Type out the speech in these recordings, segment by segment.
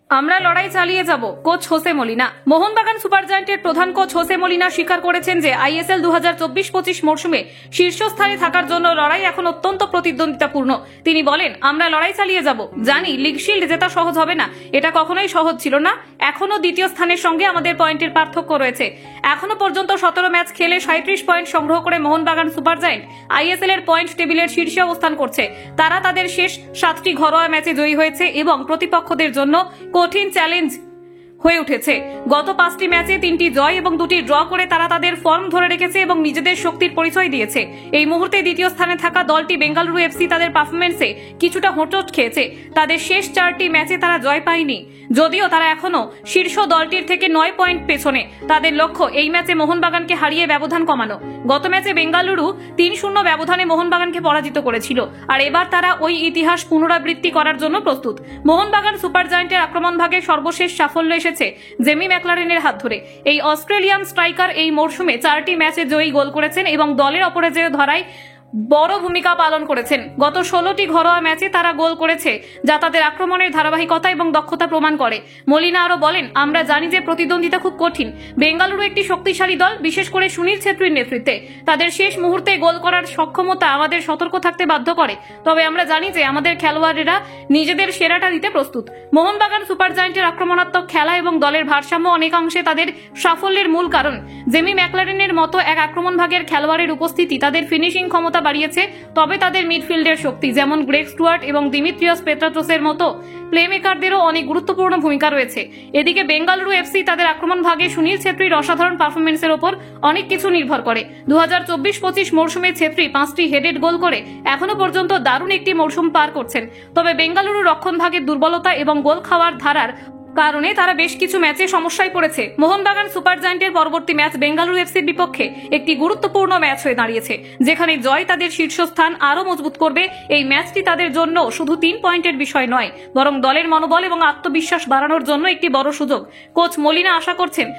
আমরা লড়াই চালিয়ে যাব, coach Jose Molina. Mohun Bagan super জায়ান্টের প্রধান কোচ হোসে মলিনা স্বীকার করেছেন যে আইএসএল 2024-25 মরশুমে শীর্ষস্থানে থাকার জন্য লড়াই এখন অত্যন্ত প্রতিদ্বন্দ্বিতাপূর্ণ। তিনি বলেন, আমরা লড়াই চালিয়ে যাব। জানি লিগ শিল্ড জেতা সহজ হবে না, এটা কখনোই সহজ ছিল না। এখনো দ্বিতীয় স্থানের সঙ্গে আমাদের পয়েন্টের পার্থক্য রয়েছে। এখনো পর্যন্ত 17 ম্যাচ খেলে 37 পয়েন্ট সংগ্রহ করে মোহনবাগান সুপার জায়ান্ট আইএসএল এর পয়েন্ট টেবিলের শীর্ষে অবস্থান করছে। তারা তাদের শেষ 7টি ঘরোয়া ম্যাচে জয়ী হয়েছে এবং প্রতিপক্ষদের জন্য কঠিন চ্যালেঞ্জ হয়ে উঠেছে। গত 5টি ম্যাচে 3টি জয় এবং 2টি ড্র করে তারা তাদের ফর্ম ধরে রেখেছে এবং নিজেদের শক্তির পরিচয় দিয়েছে। এই মুহূর্তে দ্বিতীয় স্থানে থাকা দলটি বেঙ্গালুরু এফসি তাদের পারফরম্যান্সে কিছুটা হোঁচট খেয়েছে। তাদের শেষ 4টি ম্যাচে তারা জয় পায়নি, যদিও তারা এখনো শীর্ষ দলটির থেকে 9 পয়েন্ট পেছনে। তাদের লক্ষ্য এই ম্যাচে মোহনবাগানকে হারিয়ে ব্যবধান কমানো। গত ম্যাচে বেঙ্গালুরু 3-0 ব্যবধানে মোহনবাগানকে পরাজিত করেছিল, আর এবার তারা ওই ইতিহাস পুনরাবৃত্তি করার জন্য প্রস্তুত। মোহনবাগান সুপার জায়ান্টের আক্রমণ ভাগে সর্বশেষ সাফল্য এসেছে জেমি ম্যাকলারেনের হাত ধরে। এই অস্ট্রেলিয়ান স্ট্রাইকার এই মরশুমে 4টি ম্যাচে জয়ী গোল করেছেন এবং দলের অপরাজেয় ধরায় বড় ভূমিকা পালন করেছেন। গত 16টি ঘরোয়া ম্যাচে তারা গোল করেছে, যা তাদের আক্রমণের ধারাবাহিকতা এবং দক্ষতা প্রমাণ করে। মলিনা আরো বলেন, আমরা জানি যে প্রতিদ্বন্দ্বিতা খুব কঠিন। বেঙ্গালুরু একটি শক্তিশালী দল, বিশেষ করে সুনীল ছেত্রীর নেতৃত্বে। তাদের শেষ মুহূর্তে গোল করার সক্ষমতা আমাদের সতর্ক থাকতে বাধ্য করে, তবে আমরা জানি যে আমাদের খেলোয়াড়েরা নিজেদের সেরাটা দিতে প্রস্তুত। মোহনবাগান সুপার জায়ান্টের আক্রমণাত্মক খেলা এবং দলের ভারসাম্য অনেকাংশে তাদের সাফল্যের মূল কারণ। জেমি ম্যাকলারেনের মতো এক আক্রমণ ভাগের খেলোয়াড়ের উপস্থিতি তাদের ফিনিশিং ক্ষমতা বাড়িয়েছে, তবে তাদের মিডফিল্ডের শক্তি, যেমন গ্রেগ স্টুয়ার্ট এবং দিমিত্রিয়স পেট্রাটোসের মতো প্লেমেকারদেরও অনেক গুরুত্বপূর্ণ ভূমিকা রয়েছে। এদিকে বেঙ্গালুরু এফসি তাদের আক্রমণ ভাগে সুনীল ছেত্রীর অসাধারণ পারফরমেন্সের ওপর অনেক কিছু নির্ভর করে। 2024-25 মরশুমে ছেত্রী 5টি হেডেড গোল করে এখনো পর্যন্ত দারুণ একটি মরশুম পার করছেন। তবে বেঙ্গালুরু রক্ষণ ভাগের দুর্বলতা এবং গোল খাওয়ার ধারার কারণে তারা বেশ কিছু ম্যাচে সমস্যায় পড়েছে। মোহনবাগান সুপার জায়ান্টের পরবর্তী ম্যাচ বেঙ্গালুরু এফসির বিপক্ষে একটি গুরুত্বপূর্ণ ম্যাচ হয়ে দাঁড়িয়েছে, যেখানে জয় তাদের শীর্ষস্থান আরও মজবুত করবে। এই ম্যাচটি তাদের জন্য শুধু 3 পয়েন্টের বিষয় নয়, বরং দলের মনোবল এবং আত্মবিশ্বাস বাড়ানোর জন্য একটি বড় সুযোগ। কোচ মলিনা আশা করছেন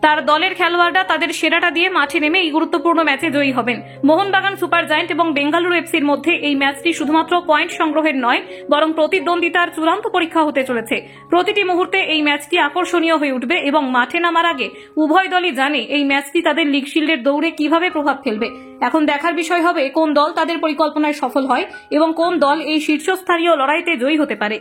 তার দলের খেলোয়াড়রা তাদের সেরাটা দিয়ে মাঠে নেমে এই গুরুত্বপূর্ণ ম্যাচে জয়ী হবেন। মোহনবাগান সুপার জায়ান্ট এবং বেঙ্গালুরু এফসির মধ্যে এই ম্যাচটি শুধুমাত্র পয়েন্ট সংগ্রহের নয়, বরং প্রতিদ্বন্দ্বিতার চূড়ান্ত পরীক্ষা হতে চলেছে। প্রতিটি মুহূর্তে এই ম্যাচটি আকর্ষণীয় হয়ে উঠবে এবং মাঠে নামার আগে উভয় দলই জানে এই ম্যাচটি তাদের লিগ শিল্ডের দৌড়ে কিভাবে প্রভাব ফেলবে। এখন দেখার বিষয় হবে কোন দল তাদের পরিকল্পনায় সফল হয় এবং কোন দল এই শীর্ষস্থানীয় লড়াইতে জয়ী হতে পারে।